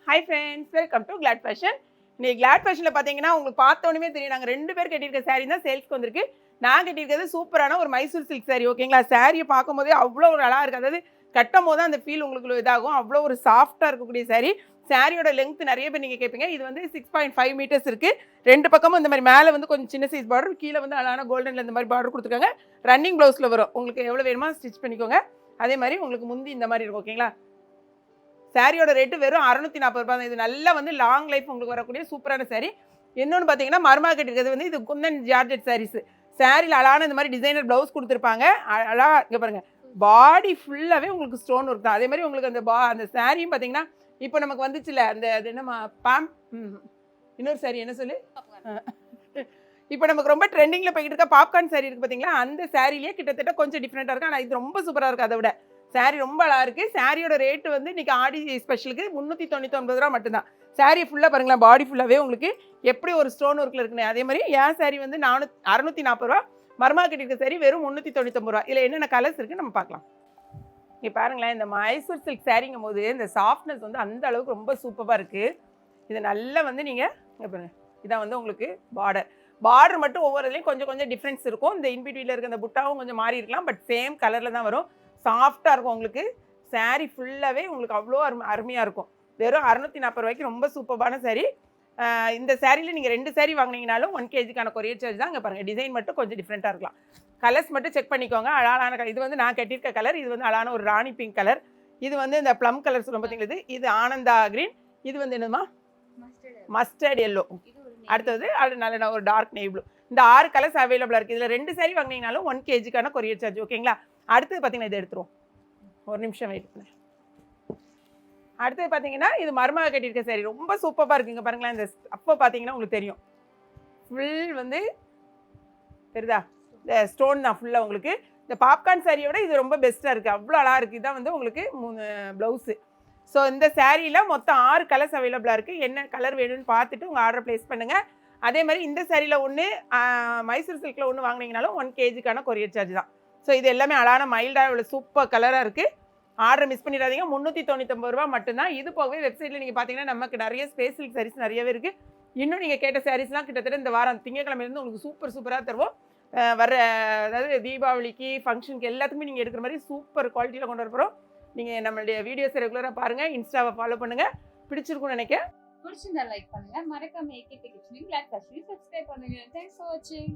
Hi friends, welcome to Glad Fashion. இன்னைக்கு Glad Fashionல பாத்தீங்கன்னா உங்களுக்கு பார்த்த உடனே தெரியும் நாங்க ரெண்டு பேர் கட்டியிருக்க saree தான் சேல்ஸ்க்கு வந்திருக்கு. நான் கட்டியிருக்கிறது சூப்பரான ஒரு மைசூர் சில்க் saree ஓகேங்களா. சாரியை பார்க்கும்போதே அவ்வளோ ஒரு அழகா இருக்கு. அதாவது கட்டும் போது அந்த ஃபீல் உங்களுக்கு இதாகும். அவ்வளோ ஒரு சாஃப்டா இருக்கக்கூடிய saree. சாரியோட லெங்த் நிறைய பேர் நீங்க கேட்பீங்க. இது வந்து 6.5 மீட்டர்ஸ் இருக்கு. ரெண்டு பக்கமும் இந்த மாதிரி மேலே வந்து கொஞ்சம் சின்ன சைஸ் பார்டர், கீழே வந்து அழகான கோல்டன்ல இந்த மாதிரி பார்டர் கொடுத்துருக்காங்க. ரன்னிங் ப்ளவுஸ்ல வரும். உங்களுக்கு எவ்வளோ வேணுமா ஸ்டிச் பண்ணிக்கோங்க. அதே மாதிரி உங்களுக்கு முந்தி இந்த மாதிரி இருக்கும் ஓகேங்களா. சாரியோட ரேட்டு வெறும் 640 ரூபாய் தான். இது நல்லா வந்து லாங் லைஃப் உங்களுக்கு வரக்கூடிய சூப்பரான சாரி. இன்னொன்று பார்த்தீங்கன்னா மர்மா கட்டிருக்கிறது வந்து இது குந்தன் ஜார்ஜெட் சாரீஸ். சாரியில் அழகான இந்த மாதிரி டிசைனர் ப்ளவுஸ் கொடுத்துருப்பாங்க. அழகா இங்கே பாருங்க, பாடி ஃபுல்லாகவே உங்களுக்கு ஸ்டோன் ஒர்க் தான். அதே மாதிரி உங்களுக்கு அந்த சாரியும் பார்த்தீங்கன்னா இப்போ நமக்கு வந்துச்சுல அந்த அது என்னம்மா இன்னொரு சாரி என்ன சொல்லு இப்போ நமக்கு ரொம்ப ட்ரெண்டிங்கில் போய்கிட்டு இருக்க பாப்கார்ன் சாரி இருக்குது பார்த்தீங்களா, அந்த சாரிலேயே கிட்டத்தட்ட கொஞ்சம் டிஃப்ரெண்ட்டாக இருக்குது. ஆனால் இது ரொம்ப சூப்பராக இருக்குது. அதை விட சாரி ரொம்ப அழகாக இருக்குது. சாரியோட ரேட்டு வந்து இன்றைக்கி ஆடி ஸ்பெஷலுக்கு 399 ரூபா மட்டும்தான். சாரி ஃபுல்லாக பாருங்களேன், பாடி ஃபுல்லாகவே உங்களுக்கு எப்படி ஒரு ஸ்டோன் ஒர்க்கில் இருக்குன்னு. அதே மாதிரி என் சாரி வந்து 640 ரூபா, மர்மா கட்டிருக்க சாரி வெறும் 399 ரூபா. இதில் என்னென்ன கலர்ஸ் இருக்குது நம்ம பார்க்கலாம். இங்கே பாருங்களேன், இந்த மைசூர் சில்க் சாரிங்கும் போது இந்த சாஃப்ட்னஸ் வந்து அந்த அளவுக்கு ரொம்ப சூப்பராக இருக்குது. இது நல்லா வந்து நீங்கள் இங்கே பாருங்க, இதான் வந்து உங்களுக்கு பார்டர் மட்டும் ஒவ்வொரு இதுலேயும் கொஞ்சம் கொஞ்சம் டிஃப்ரென்ஸ் இருக்கும். இந்த இன்பிட்வீனில் இருக்க இந்த புட்டாவும் கொஞ்சம் மாறி இருக்கலாம், பட் சேம் கலரில் தான் வரும். சாஃப்டாக இருக்கும் உங்களுக்கு. சாரீ ஃபுல்லாகவே உங்களுக்கு அவ்வளோ அருமையாக இருக்கும். வெறும் 640 ரூபாய்க்கு ரொம்ப சூப்பரான சாரீ. இந்த சாரியில் நீங்கள் 2 சாரீ வாங்கினீங்கனாலும் 1 kgக்கான கொரியர் சார்ஜ் தான். இங்கே பாருங்கள், டிசைன் மட்டும் கொஞ்சம் டிஃப்ரெண்ட்டாக இருக்கலாம். கலர்ஸ் மட்டும் செக் பண்ணிக்கோங்க. அழகான கலர். இது வந்து நான் கட்டியிருக்க கலர். இது வந்து அழகான ஒரு ராணி பிங்க் கலர். இது வந்து இந்த ப்ளம் கலர் சொல்லும் பார்த்தீங்களா, இது ஆனந்தா கிரீன். இது வந்து என்னதுமா, மஸ்டர்ட் எல்லோ. அடுத்தது அது நல்ல ஒரு டார்க் நேவி ப்ளூ. இந்த 6 கலர்ஸ் அவைலபிளாக இருக்குது. இதில் 2 சாரீ வாங்கினீங்கனாலும் 1 kgக்கான கொரியர் சார்ஜ் ஓகேங்களா. அடுத்தது பார்த்தீங்கன்னா இதை எடுத்துருவோம், ஒரு நிமிஷம் வெயிட் பண்ணு. அடுத்தது பார்த்தீங்கன்னா இது மர்மா கட்டியிருக்க சாரி ரொம்ப சூப்பராக இருக்குங்க. பாருங்களேன், இந்த அப்போ பார்த்தீங்கன்னா உங்களுக்கு தெரியும் ஃபுல் வந்து தெரியுதா, இந்த ஸ்டோன் தான் ஃபுல்லாக உங்களுக்கு. இந்த பாப்கார்ன் சாரியோட இது ரொம்ப பெஸ்ட்டாக இருக்குது. அவ்வளோ அழகாக இருக்குது. இதான் வந்து உங்களுக்கு 3 ப்ளவுஸு. ஸோ இந்த சாரியில் மொத்தம் 6 கலர்ஸ் அவைலபிளாக இருக்குது. என்ன கலர் வேணும்னு பார்த்துட்டு உங்கள் ஆர்டர் ப்ளேஸ் பண்ணுங்கள். அதே மாதிரி இந்த சாரியில் ஒன்று, மைசூர் சில்கில் ஒன்று வாங்கினீங்கனாலும் 1 kgக்கான கொரியர் சார்ஜ் தான். ஸோ இது எல்லாமே அழகான மைல்டாக இவ்வளோ சூப்பர் கலராக இருக்குது. ஆர்டர் மிஸ் பண்ணிடாதீங்க. 399 ரூபா மட்டும்தான். இது போகவே வெப்சைட்டில் நீங்கள் பார்த்தீங்கன்னா நமக்கு நிறைய ஸ்பேஸ் சில்க் சாரீஸ் நிறையவே இருக்குது. இன்னும் நீங்கள் கேட்ட சாரீஸ்லாம் கிட்டத்தட்ட இந்த வாரம் திங்கக்கிழமையிலேருந்து உங்களுக்கு சூப்பராக தருவோம். வர அதாவது தீபாவளிக்கு ஃபங்க்ஷனுக்கு எல்லாத்துக்குமே நீங்கள் எடுக்கிற மாதிரி சூப்பர் குவாலிட்டியில் கொண்டு வர போகிறோம். நீங்கள் நம்மளுடைய வீடியோஸை ரெகுலராக பாருங்கள், இன்ஸ்டாவை ஃபாலோ பண்ணுங்கள். பிடிச்சிருக்கும்னு நினைக்கிறேன். பிடிச்சிருந்தா லைக் பண்ணுங்கள். மறக்காம ஏகேபி கிச்சனையும் கிளாட் ஃபேஷனையும் சப்ஸ்கிரைப் பண்ணுங்கள். தேங்க்ஸ் ஃபார் வாட்சிங்.